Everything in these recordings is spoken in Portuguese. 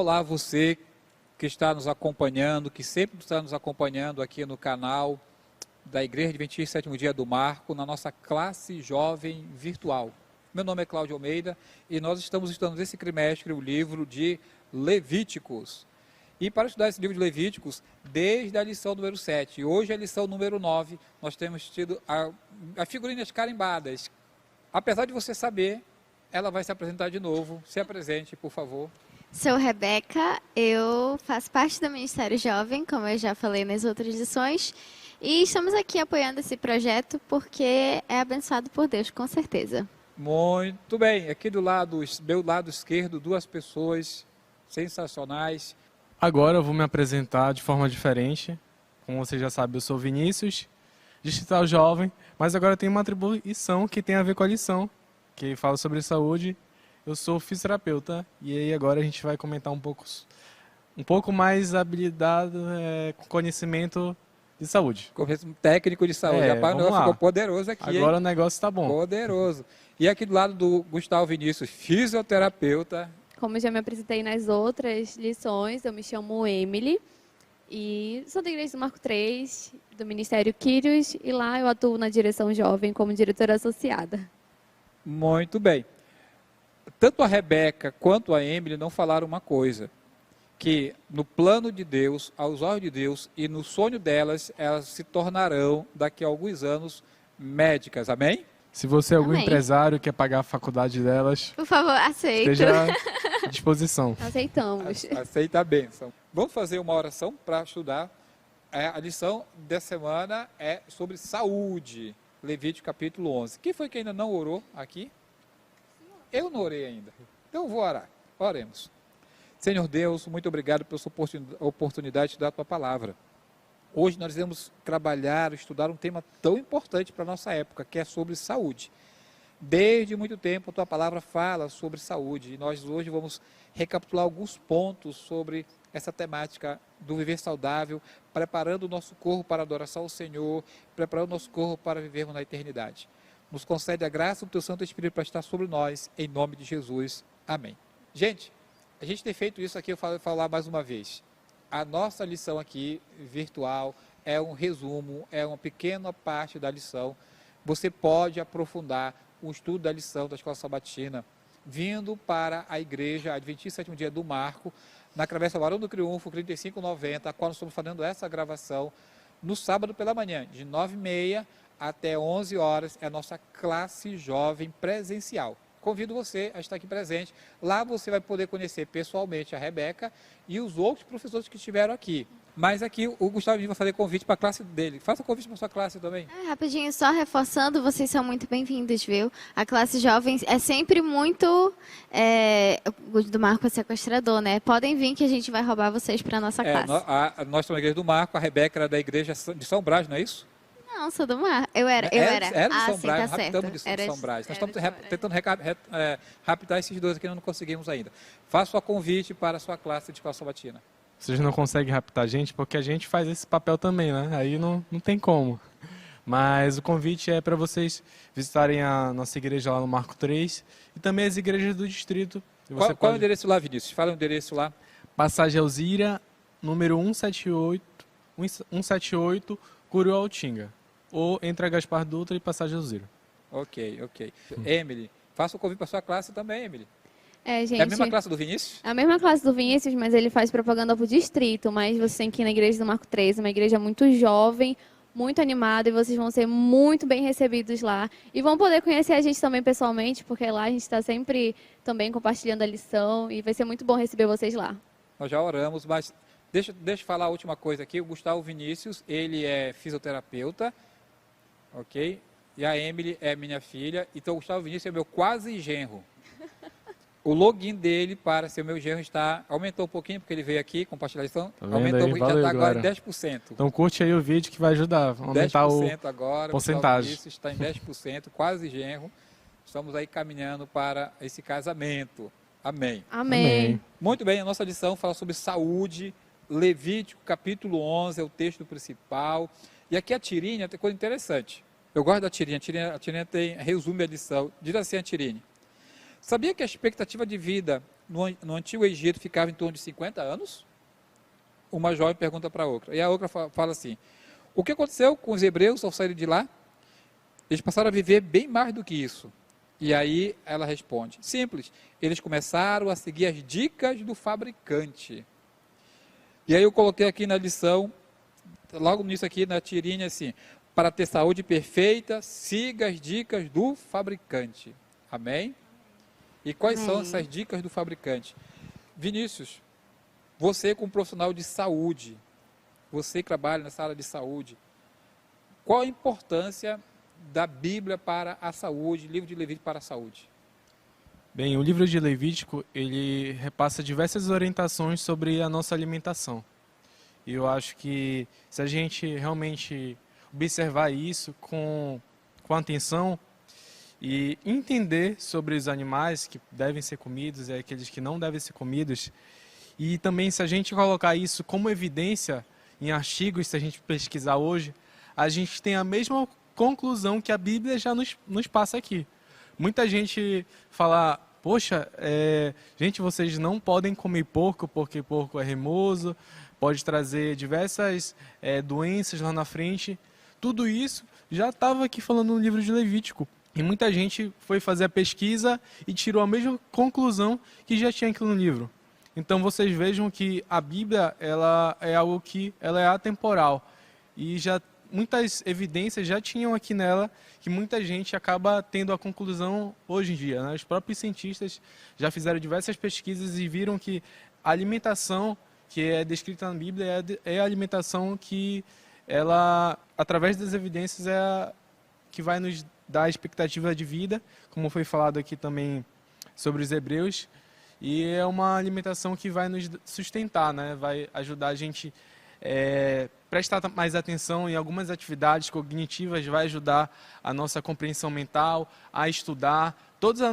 Olá, você que está nos acompanhando, que sempre está nos acompanhando aqui no canal da Igreja Adventista Sétimo Dia do Marco, na nossa classe jovem virtual. Meu nome é Cláudio Almeida e nós estamos estudando esse trimestre o livro de Levíticos. E para estudar esse livro de Levíticos, desde a lição número 7, hoje é a lição número 9, nós temos tido as figurinhas carimbadas. Apesar de você saber, ela vai se apresentar de novo. Se apresente, por favor. Sou Rebeca, eu faço parte do Ministério Jovem, como eu já falei nas outras lições, e estamos aqui apoiando esse projeto porque é abençoado por Deus, com certeza. Muito bem, aqui do meu lado esquerdo, duas pessoas sensacionais. Agora eu vou me apresentar de forma diferente. Como você já sabe, eu sou Vinícius, distrital jovem, mas agora tem uma atribuição que tem a ver com a lição, que fala sobre saúde. Eu sou fisioterapeuta e aí agora a gente vai comentar um pouco mais habilidade, com conhecimento de saúde. Conhecimento técnico de saúde. Rapaz, ficou poderoso aqui. Agora hein? O negócio está bom. Poderoso. E aqui do lado do Gustavo Vinícius, fisioterapeuta. Como eu já me apresentei nas outras lições, eu me chamo Emily e sou da Igreja do Marco 3, do Ministério Quírios, e lá eu atuo na direção jovem como diretora associada. Muito bem. Tanto a Rebeca quanto a Emily não falaram uma coisa, que no plano de Deus, aos olhos de Deus e no sonho delas, elas se tornarão daqui a alguns anos médicas, amém? Se você é algum Amém. Empresário que quer pagar a faculdade delas, Por favor, aceito. esteja à disposição. Aceitamos. Aceita a bênção. Vamos fazer uma oração para estudar. A lição dessa semana é sobre saúde, Levítico capítulo 11. Quem foi que ainda não orou aqui? Eu não orei ainda. Então eu vou orar. Oremos. Senhor Deus, muito obrigado pela sua oportunidade de dar a tua palavra. Hoje nós iremos trabalhar, estudar um tema tão importante para a nossa época, que é sobre saúde. Desde muito tempo a tua palavra fala sobre saúde e nós hoje vamos recapitular alguns pontos sobre essa temática do viver saudável, preparando o nosso corpo para a adoração ao Senhor, preparando o nosso corpo para vivermos na eternidade. Nos concede a graça do teu Santo Espírito para estar sobre nós, em nome de Jesus. Amém. Gente, a gente tem feito isso aqui, eu vou falar mais uma vez. A nossa lição aqui, virtual, é um resumo, é uma pequena parte da lição. Você pode aprofundar o estudo da lição da Escola Sabatina, vindo para a Igreja Adventista Sétimo Dia do Marco, na Travessa Barão do Triunfo, 3590, a qual nós estamos fazendo essa gravação no sábado pela manhã, de 9h30 até 11 horas, é a nossa classe jovem presencial. Convido você a estar aqui presente. Lá você vai poder conhecer pessoalmente a Rebeca e os outros professores que estiveram aqui. Mas aqui o Gustavo vai fazer convite para a classe dele. Faça convite para a sua classe também. Rapidinho, só reforçando, vocês são muito bem-vindos, viu? A classe jovem é sempre muito... o do Marco é sequestrador, né? Podem vir que a gente vai roubar vocês para a nossa classe. Nós estamos na Igreja do Marco, a Rebeca era da Igreja de São Brás, não é isso? Não, sou do Mar. Eu era. Era de São sim, Brás, tá certo. raptamos de São Brás. Nós estamos tentando raptar esses dois aqui, não conseguimos ainda. Faça o convite para a sua classe de Escola Sabatina. Vocês não conseguem raptar a gente porque a gente faz esse papel também, né? Aí não tem como. Mas o convite é para vocês visitarem a nossa igreja lá no Marco 3 e também as igrejas do distrito. Qual é o endereço lá, Vinícius? Fala o endereço lá. Passagem Alzira, número 178, Curuautinga. Ou entre a Gaspar Dutra e Passagem Alzira. Ok. Emily, faça o convite para a sua classe também, Emily. Gente, É a mesma classe do Vinícius? É a mesma classe do Vinícius, mas ele faz propaganda para o distrito. Mas você tem que ir na Igreja do Marco 3, uma igreja muito jovem, muito animada, e vocês vão ser muito bem recebidos lá. E vão poder conhecer a gente também pessoalmente, porque lá a gente está sempre também compartilhando a lição, e vai ser muito bom receber vocês lá. Nós já oramos, mas deixa eu falar a última coisa aqui. O Gustavo Vinícius, ele é fisioterapeuta, ok? E a Emily é minha filha. Então o Gustavo Vinícius é meu quase genro. O login dele para ser meu genro aumentou um pouquinho, porque ele veio aqui compartilhar a lição. Aumentou um pouquinho, já está agora em 10%. Então curte aí o vídeo que vai ajudar a aumentar 10% agora, porcentagem. Isso está em 10%, quase genro. Estamos aí caminhando para esse casamento. Amém. Amém. Muito bem, a nossa lição fala sobre saúde. Levítico, capítulo 11, é o texto principal. E aqui a tirinha tem coisa interessante. Eu gosto da tirinha. A tirinha resume a lição. Diz assim a tirinha. Sabia que a expectativa de vida no Antigo Egito ficava em torno de 50 anos? Uma jovem pergunta para a outra. E a outra fala assim, o que aconteceu com os hebreus ao saírem de lá? Eles passaram a viver bem mais do que isso. E aí ela responde, simples, eles começaram a seguir as dicas do fabricante. E aí eu coloquei aqui na lição, logo nisso aqui na tirinha assim, para ter saúde perfeita, siga as dicas do fabricante. Amém? E quais são essas dicas do fabricante? Vinícius, você como profissional de saúde, você que trabalha nessa área de saúde, qual a importância da Bíblia para a saúde, livro de Levítico para a saúde? Bem, o livro de Levítico, ele repassa diversas orientações sobre a nossa alimentação. E eu acho que se a gente realmente observar isso com atenção e entender sobre os animais que devem ser comidos e aqueles que não devem ser comidos, e também se a gente colocar isso como evidência em artigos, se a gente pesquisar hoje, a gente tem a mesma conclusão que a Bíblia já nos passa aqui. Muita gente fala, poxa, gente, vocês não podem comer porco porque porco é remoso, pode trazer diversas doenças lá na frente. Tudo isso já estava aqui falando no livro de Levítico. E muita gente foi fazer a pesquisa e tirou a mesma conclusão que já tinha aqui no livro. Então vocês vejam que a Bíblia ela é algo que ela é atemporal. E já muitas evidências já tinham aqui nela que muita gente acaba tendo a conclusão hoje em dia, né? Os próprios cientistas já fizeram diversas pesquisas e viram que a alimentação que é descrita na Bíblia é a alimentação que ela, através das evidências, é a que vai nos dar a expectativa de vida, como foi falado aqui também sobre os hebreus, e é uma alimentação que vai nos sustentar, né? Vai ajudar a gente prestar mais atenção em algumas atividades cognitivas, vai ajudar a nossa compreensão mental, a estudar. Toda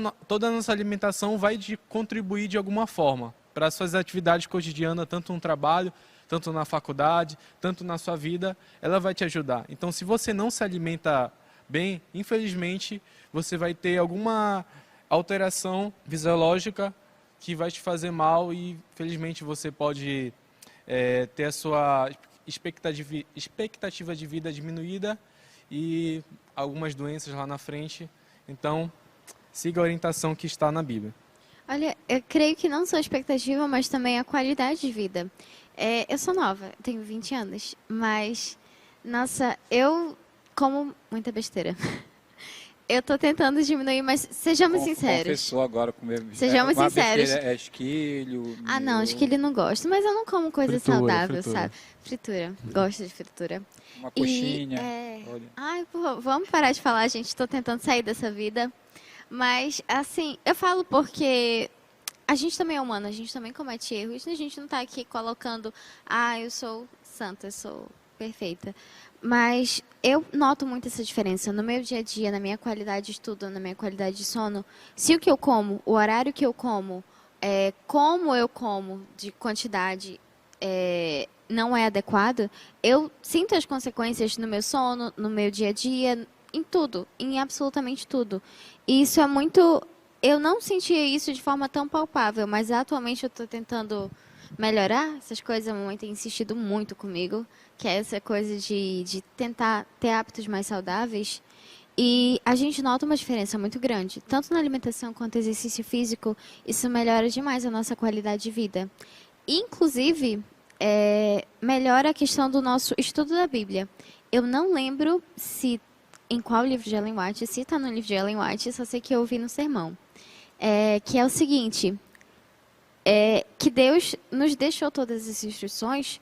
a nossa alimentação vai contribuir de alguma forma para as suas atividades cotidianas, tanto no trabalho, tanto na faculdade, tanto na sua vida, ela vai te ajudar. Então, se você não se alimenta bem, infelizmente, você vai ter alguma alteração fisiológica que vai te fazer mal e, infelizmente, você pode ter a sua expectativa de vida diminuída e algumas doenças lá na frente. Então, siga a orientação que está na Bíblia. Olha, eu creio que não só a expectativa, mas também a qualidade de vida. Eu sou nova, tenho 20 anos, mas, nossa, eu como muita besteira. Eu tô tentando diminuir, mas sejamos sinceros. Confessou agora comer. Sejamos sinceros. Esquilho. Ah, não, esquilho não gosto, mas eu não como coisa saudável, sabe? Fritura, gosto de fritura. Uma coxinha. Olha. Ai, porra, vamos parar de falar, gente, tô tentando sair dessa vida. Mas, assim, eu falo porque a gente também é humano, a gente também comete erros, a gente não tá aqui colocando, eu sou santa, eu sou perfeita. Mas eu noto muito essa diferença no meu dia a dia, na minha qualidade de estudo, na minha qualidade de sono. Se o que eu como, o horário que eu como, como eu como, de quantidade, não é adequado, eu sinto as consequências no meu sono, no meu dia a dia, em tudo, em absolutamente tudo. E isso é muito... Eu não sentia isso de forma tão palpável, mas atualmente eu estou tentando melhorar essas coisas. A mamãe tem insistido muito comigo, que é essa coisa de tentar ter hábitos mais saudáveis. E a gente nota uma diferença muito grande, tanto na alimentação quanto no exercício físico. Isso melhora demais a nossa qualidade de vida. Inclusive, melhora a questão do nosso estudo da Bíblia. Eu não lembro em qual livro de Ellen White, se está no livro de Ellen White, só sei que eu ouvi no sermão. Que é o seguinte, que Deus nos deixou todas as instruções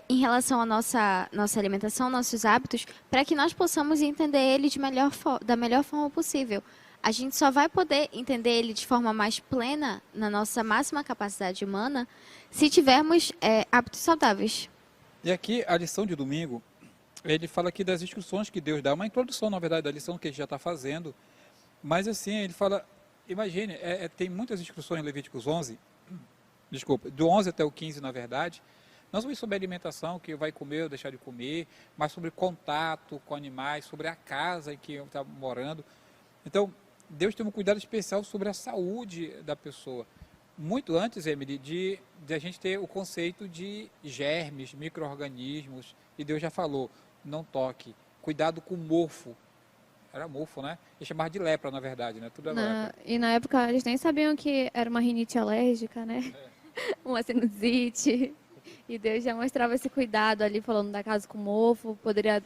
em relação à nossa alimentação, nossos hábitos, para que nós possamos entender ele da melhor forma possível. A gente só vai poder entender ele de forma mais plena, na nossa máxima capacidade humana, se tivermos hábitos saudáveis. E aqui, a lição de domingo, ele fala aqui das instruções que Deus dá, uma introdução, na verdade, da lição que ele já está fazendo. Mas assim, ele fala, imagine, tem muitas instruções em Levíticos 11, do 11 até o 15, na verdade, não sobre alimentação, que vai comer ou deixar de comer, mas sobre contato com animais, sobre a casa em que eu estava morando. Então, Deus tem um cuidado especial sobre a saúde da pessoa. muito antes, Emily, de a gente ter o conceito de germes, micro-organismos, e Deus já falou, não toque, cuidado com mofo. Era mofo, né? E chamava de lepra, na verdade, né? Tudo é lepra. E na época eles nem sabiam que era uma rinite alérgica, né? Uma sinusite. E Deus já mostrava esse cuidado ali, falando da casa com mofo. Poderia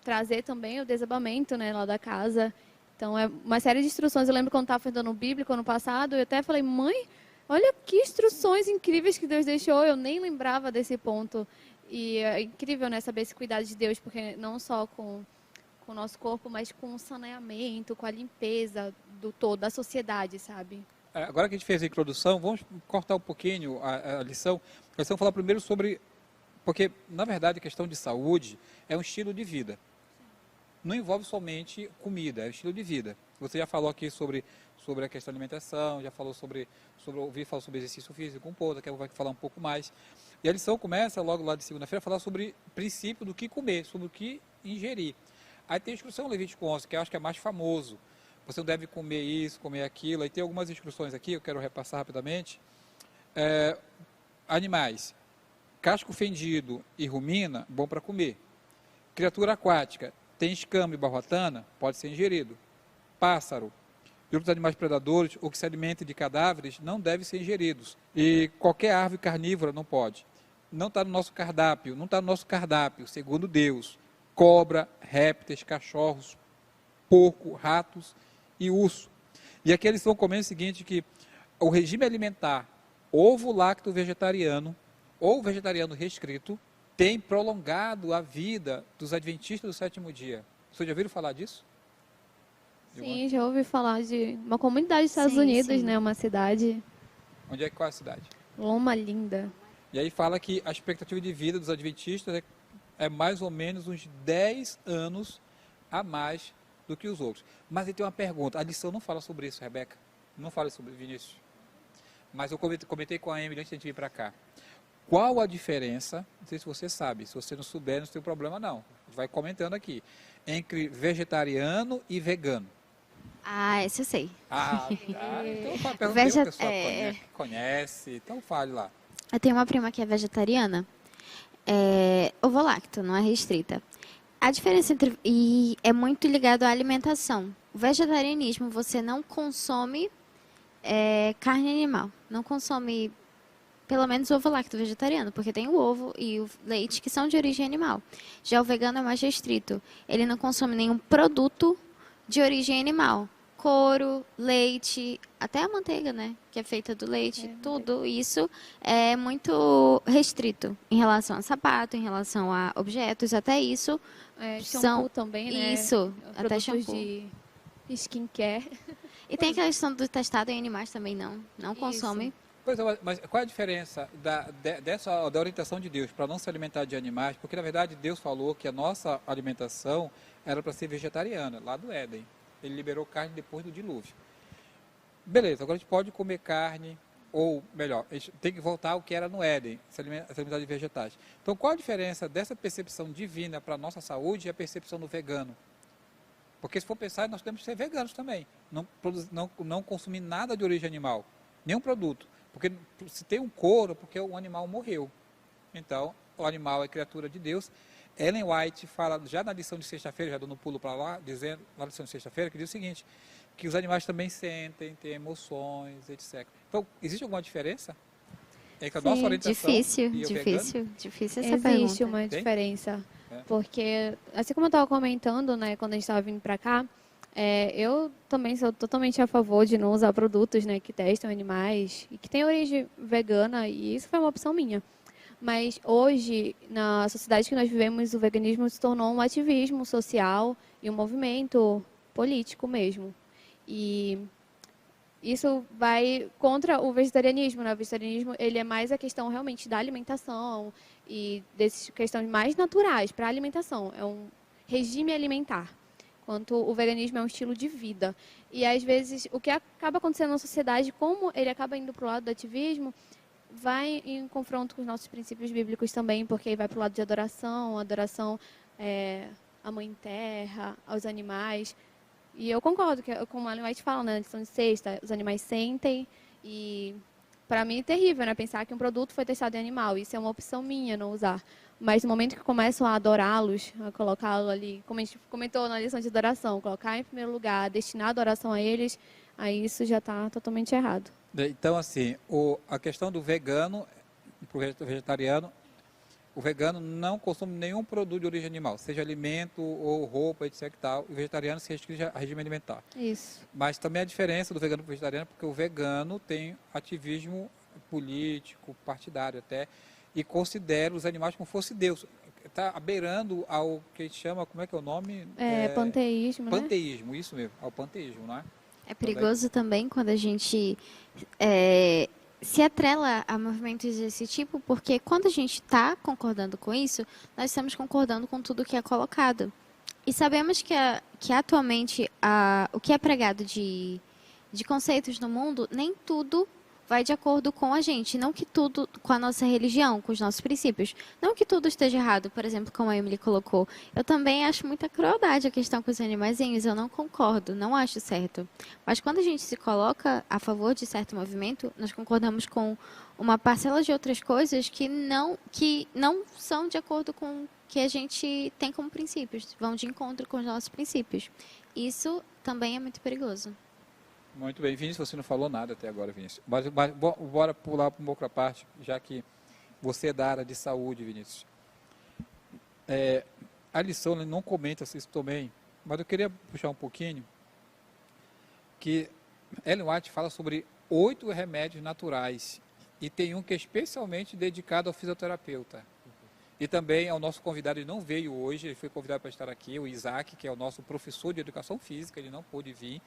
trazer também o desabamento, né, lá da casa. Então, é uma série de instruções. Eu lembro quando estava estudando o bíblico ano passado, eu até falei, mãe, olha que instruções incríveis que Deus deixou. Eu nem lembrava desse ponto. E é incrível, né, saber esse cuidado de Deus, porque não só com o nosso corpo, mas com o saneamento, com a limpeza do todo, da sociedade, sabe? Agora que a gente fez a introdução, vamos cortar um pouquinho a lição. A lição fala primeiro sobre... Porque, na verdade, a questão de saúde é um estilo de vida. Não envolve somente comida, é um estilo de vida. Você já falou aqui sobre a questão da alimentação, já falou ouvi falar sobre exercício físico um pouco, daqui a pouco vai falar um pouco mais. E a lição começa, logo lá de segunda-feira, a falar sobre o princípio do que comer, sobre o que ingerir. Aí tem a instrução Levítico 11, que eu acho que é mais famoso. Você não deve comer isso, comer aquilo. Aí tem algumas instruções aqui, eu quero repassar rapidamente. Animais, casco fendido e rumina, bom para comer. Criatura aquática, tem escama e barrotana, pode ser ingerido. Pássaro e outros animais predadores ou que se alimentem de cadáveres não devem ser ingeridos. E qualquer árvore carnívora não pode. Não está no nosso cardápio, segundo Deus. Cobra, répteis, cachorros, porco, ratos e urso. E aqui eles estão comendo o seguinte, que o regime alimentar ovo-lacto-vegetariano ou vegetariano restrito tem prolongado a vida dos adventistas do sétimo dia. Vocês já ouviram falar disso? Sim, já ouvi falar de uma comunidade dos Estados Sim, Unidos, sim. né? Uma cidade, Qual é a cidade? Loma Linda. E aí fala que a expectativa de vida dos adventistas é mais ou menos uns 10 anos a mais do que os outros. Mas ele tem uma pergunta. A lição não fala sobre isso, Rebeca. Não fala sobre Vinícius. Mas eu comentei com a Emily antes de a gente vir para cá. Qual a diferença, não sei se você sabe, se você não souber, não tem problema não. A gente vai comentando aqui. Entre vegetariano e vegano. Ah, esse eu sei. Então pergunta Vege- a pessoa é. que conhece, então fale lá. Eu tenho uma prima que é vegetariana, ovo-lacto, não é restrita. A diferença e é muito ligado à alimentação. O vegetarianismo, você não consome carne animal. Não consome, pelo menos, ovo-lacto vegetariano, porque tem o ovo e o leite que são de origem animal. Já o vegano é mais restrito. Ele não consome nenhum produto de origem animal. Couro, leite, até a manteiga, né? Que é feita do leite, tudo isso é muito restrito em relação a sapato, em relação a objetos, até isso. Shampoo São também, né? isso, até Produtos shampoo. de skincare. E tem aquela questão do testado em animais também, não consome. Pois é, mas qual é a diferença da orientação de Deus para não se alimentar de animais? Porque, na verdade, Deus falou que a nossa alimentação era para ser vegetariana, lá do Éden. Ele liberou carne depois do dilúvio. Beleza, agora a gente pode comer carne, ou melhor, a gente tem que voltar ao que era no Éden, se alimentar de vegetais. Então, qual a diferença dessa percepção divina para a nossa saúde e a percepção do vegano? Porque se for pensar, nós temos que ser veganos também. Não consumir nada de origem animal, nenhum produto. Porque se tem um couro, porque o animal morreu. Então, o animal é criatura de Deus. Ellen White fala, já na lição de sexta-feira, já dando um pulo para lá, dizendo, na lição de sexta-feira, que diz o seguinte, que os animais também sentem, têm emoções, etc. Então, existe alguma diferença entre a nossa orientação Difícil e o vegano? difícil essa Existe pergunta. uma Tem? diferença. É. Porque, assim como eu estava comentando, né, quando a gente estava vindo para cá, eu também sou totalmente a favor de não usar produtos, né, que testam animais e que têm origem vegana, e isso foi uma opção minha. Mas hoje, na sociedade que nós vivemos, o veganismo se tornou um ativismo social e um movimento político mesmo. E isso vai contra o vegetarianismo, né? O vegetarianismo, ele é mais a questão realmente da alimentação e dessas questões mais naturais para a alimentação. É um regime alimentar, enquanto o veganismo é um estilo de vida. E, às vezes, o que acaba acontecendo na sociedade, como ele acaba indo para o lado do ativismo, vai em confronto com os nossos princípios bíblicos também, porque aí vai para o lado de adoração à Mãe Terra, aos animais. E eu concordo, que como a Ellen White fala, né, na lição de sexta, os animais sentem E para mim é terrível, né? Pensar que um produto foi testado em animal. Isso é uma opção minha, não usar. Mas no momento que começam a adorá-los, a colocá-lo ali, como a gente comentou na lição de adoração, colocar em primeiro lugar, destinar a adoração a eles, aí isso já está totalmente errado. Então, assim, a questão do vegano, para o vegetariano, o vegano não consome nenhum produto de origem animal, seja alimento ou roupa, etc. E tal. O vegetariano se restringe a regime alimentar. Isso. Mas também a diferença do vegano para o vegetariano, porque o vegano tem ativismo político, partidário até, e considera os animais como fosse Deus. Está abeirando ao que a gente chama, como é que é o nome? Panteísmo, né? Panteísmo, isso mesmo, ao panteísmo, não é? É perigoso também quando a gente se atrela a movimentos desse tipo, porque quando a gente está concordando com isso, nós estamos concordando com tudo que é colocado. E sabemos que atualmente o que é pregado de conceitos no mundo, nem tudo vai de acordo com a gente. Não que tudo, com a nossa religião, com os nossos princípios. Não que tudo esteja errado, por exemplo, como a Emily colocou. Eu também acho muita crueldade a questão com os animaizinhos. Eu não concordo, não acho certo. Mas quando a gente se coloca a favor de certo movimento, nós concordamos com uma parcela de outras coisas que não são de acordo com o que a gente tem como princípios. Vão de encontro com os nossos princípios. Isso também é muito perigoso. Muito bem, Vinícius, você não falou nada até agora, Vinícius. Mas bora pular para uma outra parte, já que você é da área de saúde, Vinícius. A lição não comenta isso também, mas eu queria puxar um pouquinho, que Ellen White fala sobre 8 remédios naturais, e tem um que é especialmente dedicado ao fisioterapeuta. E também ao nosso convidado, ele não veio hoje, ele foi convidado para estar aqui, o Isaac, que é o nosso professor de educação física, ele não pôde vir,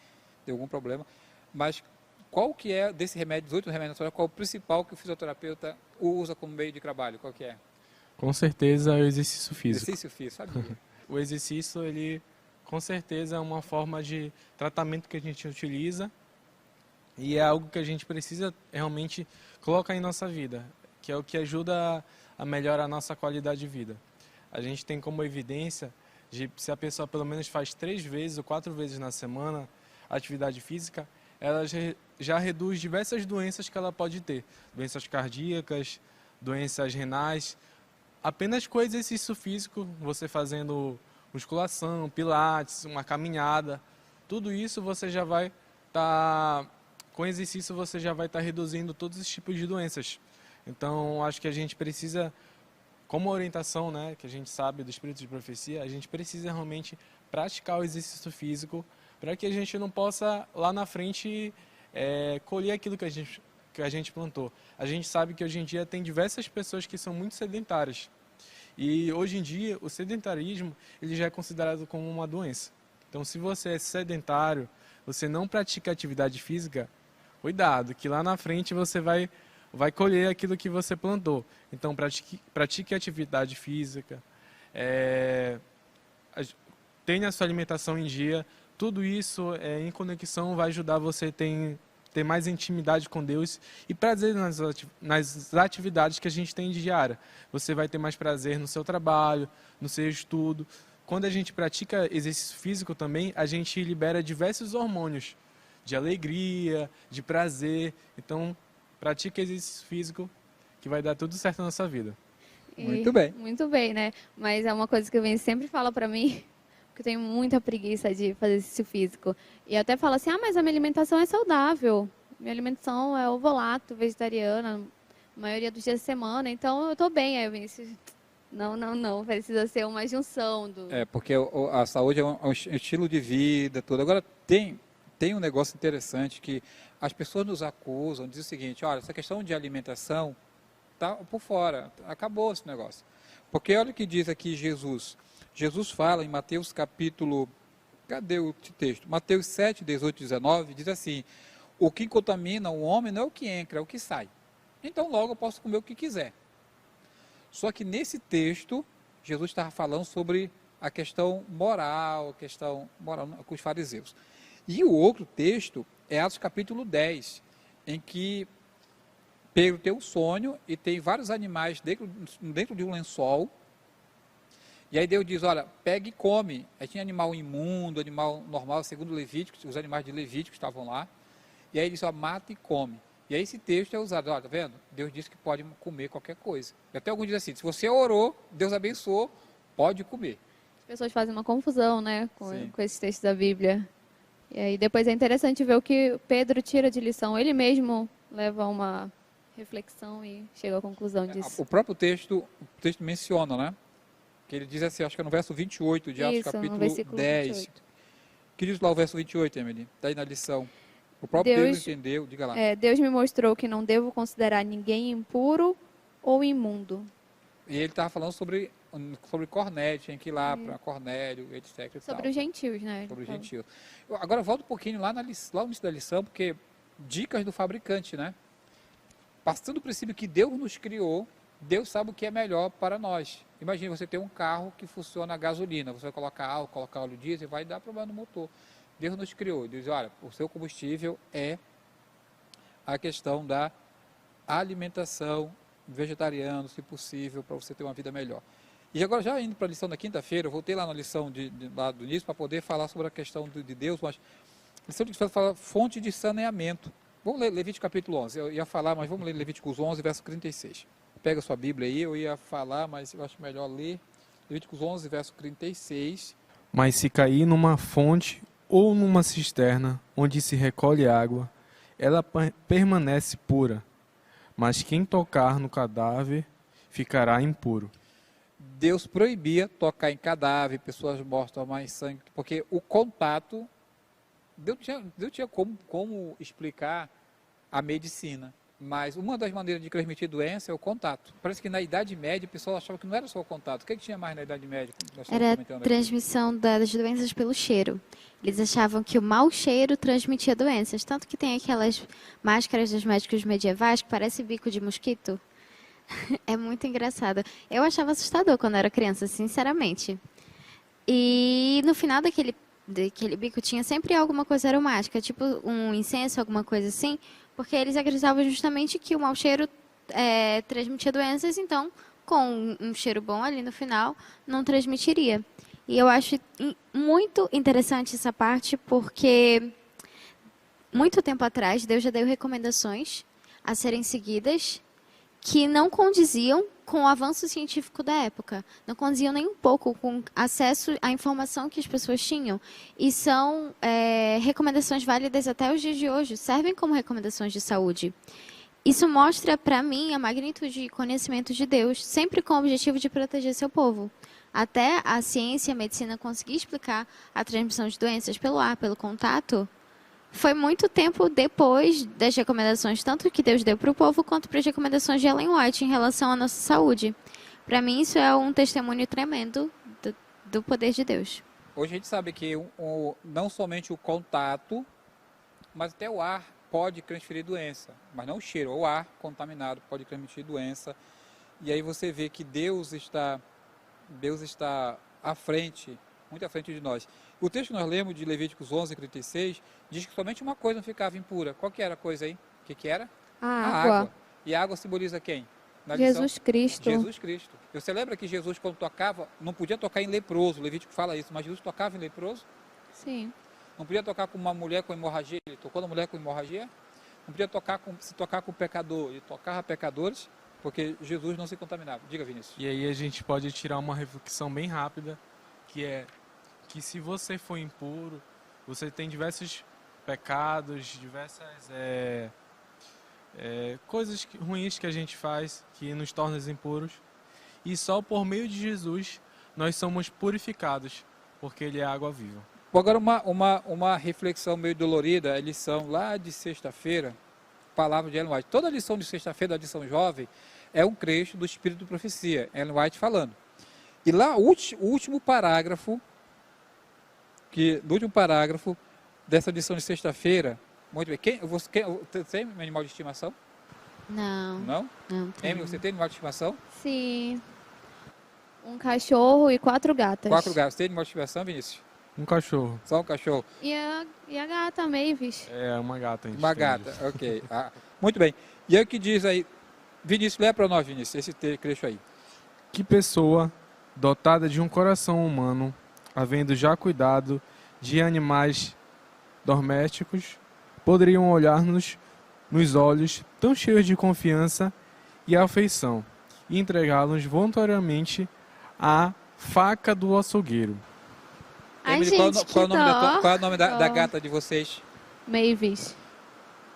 tem algum problema, mas qual que é, desses remédios, 8 remédios naturais, qual é o principal que o fisioterapeuta usa como meio de trabalho, qual que é? Com certeza é o exercício físico. Exercício físico, sabia? O exercício, ele com certeza é uma forma de tratamento que a gente utiliza e é algo que a gente precisa realmente colocar em nossa vida, que é o que ajuda a melhorar a nossa qualidade de vida. A gente tem como evidência de se a pessoa pelo menos faz 3 vezes ou 4 vezes na semana atividade física, ela já reduz diversas doenças que ela pode ter. Doenças cardíacas, doenças renais. Apenas com exercício físico, você fazendo musculação, pilates, uma caminhada, tudo isso você já vai com exercício você já vai estar reduzindo todos os tipos de doenças. Então, acho que a gente precisa, como orientação, né, que a gente sabe do espírito de profecia, a gente precisa realmente praticar o exercício físico para que a gente não possa, lá na frente, colher aquilo que a gente plantou. A gente sabe que hoje em dia tem diversas pessoas que são muito sedentárias. E hoje em dia, o sedentarismo ele já é considerado como uma doença. Então, se você é sedentário, você não pratica atividade física, cuidado, que lá na frente você vai colher aquilo que você plantou. Então, pratique atividade física, tenha a sua alimentação em dia. Tudo isso em conexão vai ajudar você a ter mais intimidade com Deus e prazer nas atividades que a gente tem diária. Você vai ter mais prazer no seu trabalho, no seu estudo. Quando a gente pratica exercício físico também, a gente libera diversos hormônios de alegria, de prazer. Então, pratique exercício físico que vai dar tudo certo na nossa vida. Muito bem. Muito bem, né? Mas é uma coisa que o Vinícius sempre fala para mim, porque eu tenho muita preguiça de fazer exercício físico. E até fala assim, mas a minha alimentação é saudável. Minha alimentação é ovo-lacto, vegetariana, a maioria dos dias da semana, então eu estou bem. Aí eu Vinícius, não, precisa ser uma junção do... Porque a saúde é um estilo de vida, tudo. Agora, tem um negócio interessante que as pessoas nos acusam, dizem o seguinte, olha, essa questão de alimentação está por fora, acabou esse negócio. Porque olha o que diz aqui Jesus. Jesus fala em Mateus capítulo, cadê o texto? Mateus 7, 18 e 19, diz assim, o que contamina o homem não é o que entra, é o que sai. Então logo eu posso comer o que quiser. Só que nesse texto, Jesus estava falando sobre a questão moral com os fariseus. E o outro texto é Atos capítulo 10, em que Pedro tem um sonho e tem vários animais dentro de um lençol. E aí Deus diz, olha, pega e come. Aí tinha animal imundo, animal normal, segundo Levítico, os animais de Levítico estavam lá. E aí ele diz, ó, mata e come. E aí esse texto é usado, ó, tá vendo? Deus disse que pode comer qualquer coisa. E até alguns dizem assim, se você orou, Deus abençoou, pode comer. As pessoas fazem uma confusão, né, Sim. com esses textos da Bíblia. E aí depois é interessante ver o que Pedro tira de lição. Ele mesmo leva a uma reflexão e chega à conclusão disso. O próprio texto, o texto menciona, né? Que ele diz assim, acho que é no verso 28 de Atos, Isso, no capítulo versículo 10. 28. Que diz lá o verso 28, Emily? Está aí na lição. O próprio Deus- Pedro entendeu, diga lá. Deus me mostrou que não devo considerar ninguém impuro ou imundo. E ele estava falando sobre Cornélio, tinha que ir lá para Cornélio, etc. e Sobre tal. os gentios, né? Sobre os gentios. Agora volta um pouquinho lá no início da lição, porque dicas do fabricante, né? Passando do princípio que Deus nos criou, Deus sabe o que é melhor para nós. Imagine você ter um carro que funciona a gasolina, você vai colocar óleo diesel, vai dar problema no motor. Deus nos criou, Deus diz, olha, o seu combustível é a questão da alimentação vegetariana, se possível, para você ter uma vida melhor. E agora, já indo para a lição da quinta-feira, eu voltei lá na lição lá do início para poder falar sobre a questão de Deus, mas a lição de que fala fonte de saneamento. Vamos ler Levítico capítulo 11. Eu ia falar, mas vamos ler Levíticos 11, verso 36. Pega a sua Bíblia aí, eu ia falar, mas eu acho melhor ler Levíticos 11, verso 36. Mas se cair numa fonte ou numa cisterna onde se recolhe água, ela permanece pura. Mas quem tocar no cadáver ficará impuro. Deus proibia tocar em cadáver, pessoas mortas, tomar em sangue, porque o contato, Deus tinha como explicar a medicina, mas uma das maneiras de transmitir doença é o contato. Parece que na Idade Média o pessoal achava que não era só o contato. O que tinha mais na Idade Média? Era a transmissão das doenças pelo cheiro. Eles achavam que o mau cheiro transmitia doenças. Tanto que tem aquelas máscaras dos médicos medievais que parece bico de mosquito. É muito engraçado. Eu achava assustador quando era criança, sinceramente. E no final daquele bico tinha sempre alguma coisa aromática, tipo um incenso, alguma coisa assim, porque eles acreditavam justamente que o mau cheiro transmitia doenças, então com um cheiro bom ali no final não transmitiria. E eu acho muito interessante essa parte, porque muito tempo atrás Deus já deu recomendações a serem seguidas que não condiziam com o avanço científico da época, não condiziam nem um pouco com acesso à informação que as pessoas tinham. E são recomendações válidas até os dias de hoje, servem como recomendações de saúde. Isso mostra para mim a magnitude e conhecimento de Deus, sempre com o objetivo de proteger seu povo. Até a ciência e a medicina conseguir explicar a transmissão de doenças pelo ar, pelo contato, foi muito tempo depois das recomendações, tanto que Deus deu para o povo, quanto para as recomendações de Ellen White em relação à nossa saúde. Para mim, isso é um testemunho tremendo do poder de Deus. Hoje a gente sabe que não somente o contato, mas até o ar pode transferir doença. Mas não o cheiro, o ar contaminado pode transmitir doença. E aí você vê que Deus está à frente, muito à frente de nós. O texto que nós lemos de Levíticos 11, 36, diz que somente uma coisa não ficava impura. Qual que era a coisa aí? O que era? A água. E a água simboliza quem? Na Jesus lição? Cristo. Jesus Cristo. Você lembra que Jesus, quando tocava, não podia tocar em leproso, o Levítico fala isso, mas Jesus tocava em leproso? Sim. Não podia tocar com uma mulher com hemorragia, ele tocou na mulher com hemorragia? Não podia se tocar com pecador, ele tocava pecadores, porque Jesus não se contaminava. Diga, Vinícius. E aí a gente pode tirar uma reflexão bem rápida, que é que se você for impuro, você tem diversos pecados, diversas coisas ruins que a gente faz, que nos tornam impuros, e só por meio de Jesus nós somos purificados, porque Ele é água viva. Agora uma reflexão meio dolorida, a lição lá de sexta-feira, palavra de Ellen White. Toda a lição de sexta-feira da lição jovem é um trecho do Espírito de Profecia, Ellen White falando. E lá, o último parágrafo, do último parágrafo dessa lição de sexta-feira, muito bem, você tem um animal de estimação? Não. Não? Não. Emily, você tem animal de estimação? Sim. Um cachorro e 4 gatas. 4 gatos. Você tem animal de estimação, Vinícius? Um cachorro. Só um cachorro. E a gata, a Mavis. É uma gata. A gente Uma tem gata, isso. ok. Muito bem. E aí o que diz aí? Vinícius, lê para nós, Vinícius, esse trecho aí. Que pessoa dotada de um coração humano, havendo já cuidado de animais domésticos, poderiam olhar-nos nos olhos, tão cheios de confiança e afeição, e entregá-los voluntariamente à faca do açougueiro. Ai, Emily, gente, que qual é o nome, dó. qual é o nome da Dó. gata de vocês? Mavis.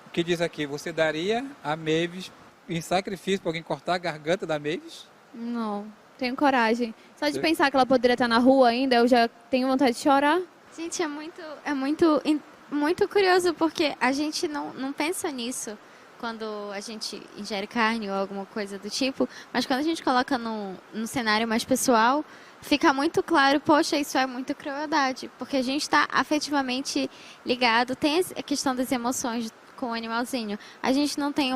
O que diz aqui? Você daria a Mavis em sacrifício para alguém cortar a garganta da Mavis? Não, tenho coragem. Só de Sim. pensar que ela poderia estar na rua ainda, eu já tenho vontade de chorar. Gente, muito curioso, porque a gente não pensa nisso quando a gente ingere carne ou alguma coisa do tipo, mas quando a gente coloca num cenário mais pessoal, fica muito claro, poxa, isso é muito crueldade, porque a gente está afetivamente ligado, tem a questão das emoções com o animalzinho. A gente não tem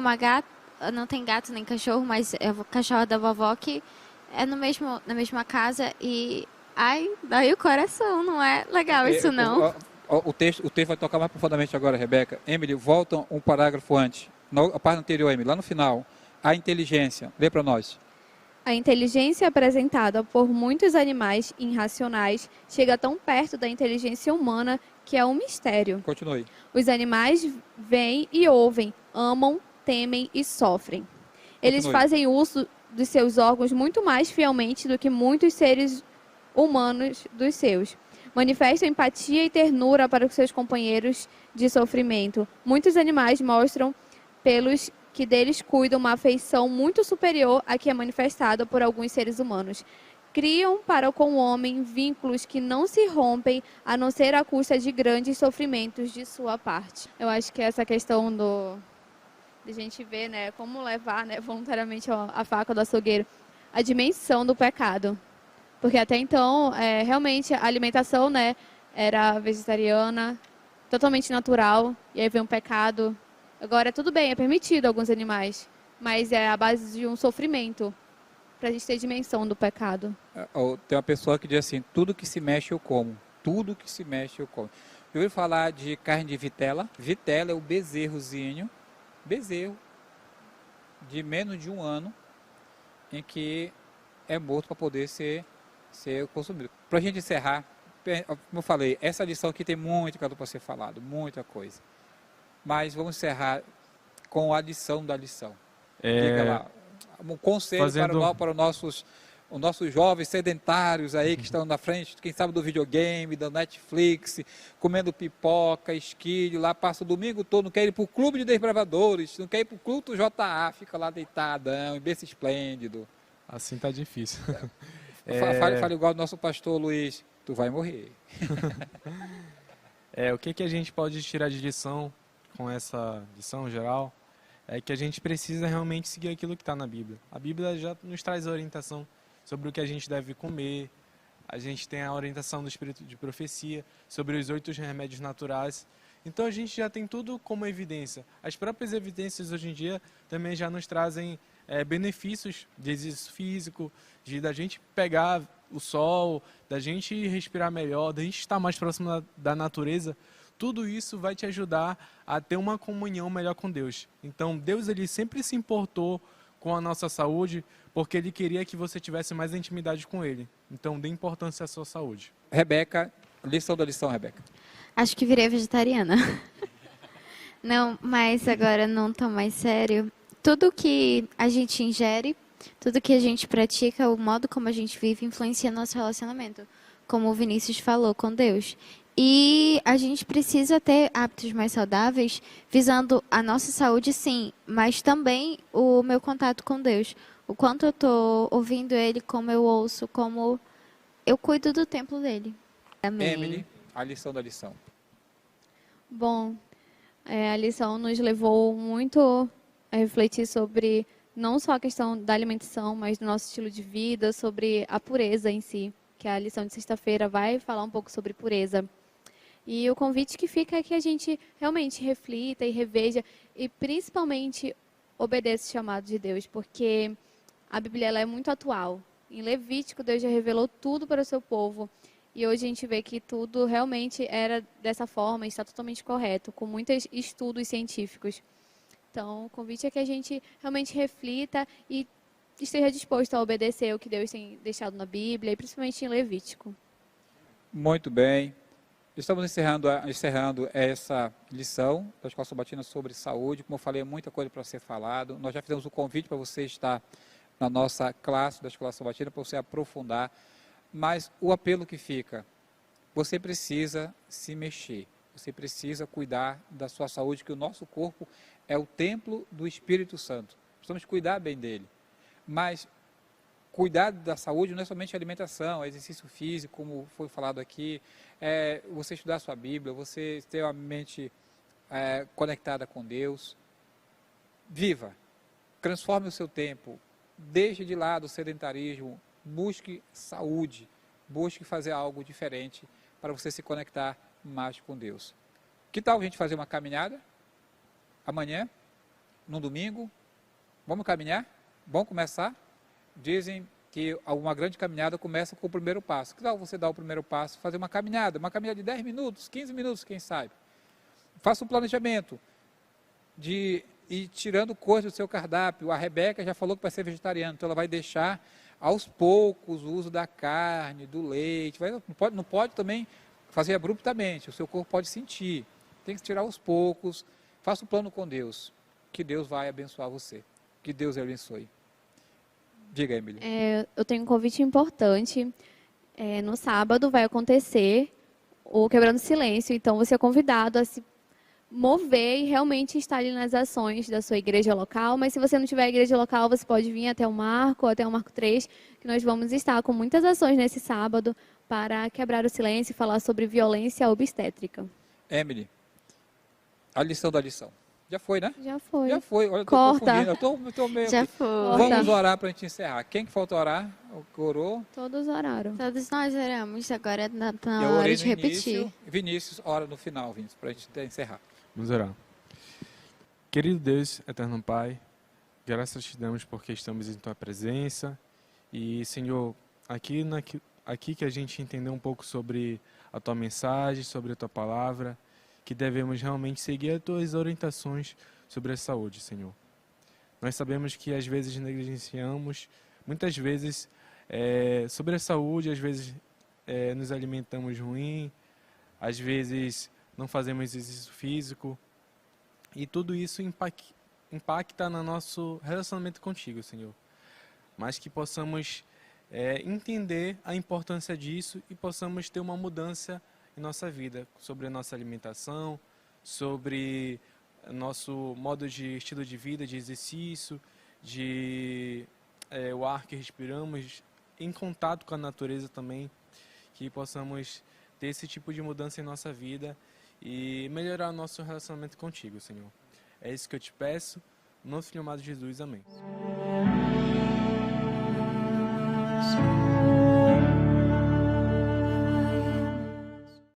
não tem gato nem cachorro, mas é o cachorro da vovó que é na mesma casa e ai, dói o coração, não é legal isso não. O texto vai tocar mais profundamente agora, Rebeca. Emily, volta um parágrafo antes. A parte anterior, Emily, lá no final. A inteligência. Lê para nós. A inteligência apresentada por muitos animais irracionais chega tão perto da inteligência humana que é um mistério. Continue. Os animais veem e ouvem, amam, temem e sofrem. Eles Continue. fazem uso dos seus órgãos muito mais fielmente do que muitos seres humanos dos seus. Manifestam empatia e ternura para os seus companheiros de sofrimento. Muitos animais mostram pelos que deles cuidam uma afeição muito superior à que é manifestada por alguns seres humanos. Criam para com o homem vínculos que não se rompem, a não ser à custa de grandes sofrimentos de sua parte. Eu acho que essa questão de a gente ver, né, como levar, né, voluntariamente a faca do açougueiro, a dimensão do pecado. Porque até então, realmente, a alimentação, né, era vegetariana, totalmente natural, e aí vem um pecado. Agora, tudo bem, é permitido alguns animais, mas é a base de um sofrimento, para a gente ter dimensão do pecado. Tem uma pessoa que diz assim, tudo que se mexe eu como. Tudo que se mexe eu como. Eu ouvi falar de carne de vitela. Vitela é o bezerro de menos de 1 ano, em que é morto para poder ser consumido. Para a gente encerrar, como eu falei, essa lição aqui tem muito para ser falado, muita coisa. Mas vamos encerrar com a lição da lição. Diga lá, um conselho para os nossos jovens sedentários aí que estão na frente, quem sabe do videogame, da Netflix, comendo pipoca, esquilho, lá passa o domingo todo, não quer ir para o clube de desbravadores, não quer ir para o culto JA, fica lá deitadão, em berço esplêndido. Assim tá difícil. Fale igual o nosso pastor Luiz, tu vai morrer. O que a gente pode tirar de lição com essa lição geral é que a gente precisa realmente seguir aquilo que está na Bíblia. A Bíblia já nos traz a orientação sobre o que a gente deve comer, a gente tem a orientação do Espírito de Profecia sobre os 8 remédios naturais. Então a gente já tem tudo como evidência. As próprias evidências hoje em dia também já nos trazem benefícios de exercício físico, da gente pegar o sol, da gente respirar melhor, da gente estar mais próximo da natureza. Tudo isso vai te ajudar a ter uma comunhão melhor com Deus. Então, Deus ele sempre se importou com a nossa saúde, porque Ele queria que você tivesse mais intimidade com Ele. Então, dê importância à sua saúde. Rebeca, lição da lição, Rebeca. Acho que virei vegetariana. Não, mas agora não tão mais sério. Tudo que a gente ingere, tudo que a gente pratica, o modo como a gente vive, influencia nosso relacionamento. Como o Vinícius falou, com Deus. E a gente precisa ter hábitos mais saudáveis, visando a nossa saúde, sim, mas também o meu contato com Deus. O quanto eu estou ouvindo Ele, como eu ouço, como eu cuido do templo dele. Amém. Emily, a lição da lição. Bom, a lição nos levou muito a refletir sobre não só a questão da alimentação, mas do nosso estilo de vida, sobre a pureza em si, que a lição de sexta-feira vai falar um pouco sobre pureza. E o convite que fica é que a gente realmente reflita e reveja e principalmente obedeça o chamado de Deus, porque a Bíblia ela é muito atual. Em Levítico, Deus já revelou tudo para o seu povo. E hoje a gente vê que tudo realmente era dessa forma, está totalmente correto, com muitos estudos científicos. Então, o convite é que a gente realmente reflita e esteja disposto a obedecer o que Deus tem deixado na Bíblia, e principalmente em Levítico. Muito bem. Estamos encerrando essa lição da Escola Sabatina sobre saúde. Como eu falei, é muita coisa para ser falado. Nós já fizemos o convite para você estar na nossa classe da Escola Sabatina, para você aprofundar. Mas o apelo que fica, você precisa se mexer. Você precisa cuidar da sua saúde, que o nosso corpo é o templo do Espírito Santo. Precisamos cuidar bem dele. Mas cuidar da saúde não é somente alimentação, é exercício físico, como foi falado aqui, é você estudar a sua Bíblia, você ter uma mente conectada com Deus. Viva, transforme o seu tempo, deixe de lado o sedentarismo, busque saúde, busque fazer algo diferente para você se conectar mais com Deus. Que tal a gente fazer uma caminhada? Amanhã, no domingo, vamos caminhar? Vamos começar? Dizem que uma grande caminhada começa com o primeiro passo. Que tal você dar o primeiro passo, fazer uma caminhada de 10 minutos, 15 minutos, quem sabe? Faça um planejamento de ir tirando coisas do seu cardápio. A Rebeca já falou que vai ser vegetariana, então ela vai deixar aos poucos o uso da carne, do leite. Não pode também fazer abruptamente, o seu corpo pode sentir. Tem que tirar aos poucos. Faça um plano com Deus, que Deus vai abençoar você. Que Deus abençoe. Diga, Emília. Eu tenho um convite importante. No sábado vai acontecer o Quebrando Silêncio, então você é convidado a se mover e realmente estar ali nas ações da sua igreja local, mas se você não tiver igreja local, você pode vir até o Marco 3, que nós vamos estar com muitas ações nesse sábado para quebrar o silêncio e falar sobre violência obstétrica. Emily, a lição da lição. Já foi, né? Já foi. Já foi. Olha, eu Corta. Eu tô meio... Já foi. Vamos orar para a gente encerrar. Quem que falta orar? O que orou? Todos oraram. Todos nós oramos, agora tá na Eu hora orei de no repetir. início. Vinícius, ora no final, Vinícius, para a gente encerrar. Vamos orar. Querido Deus, eterno Pai, graças te damos porque estamos em Tua presença. E, Senhor, aqui que a gente entendeu um pouco sobre a Tua mensagem, sobre a Tua palavra, que devemos realmente seguir as Tuas orientações sobre a saúde, Senhor. Nós sabemos que às vezes negligenciamos, muitas vezes sobre a saúde, às vezes nos alimentamos ruim, às vezes não fazemos exercício físico, e tudo isso impacta no nosso relacionamento contigo, Senhor. Mas que possamos entender a importância disso e possamos ter uma mudança em nossa vida, sobre a nossa alimentação, sobre nosso modo de estilo de vida, de exercício, o ar que respiramos, em contato com a natureza também, que possamos ter esse tipo de mudança em nossa vida e melhorar o nosso relacionamento contigo, Senhor. É isso que eu te peço, no Filho amado Jesus, amém.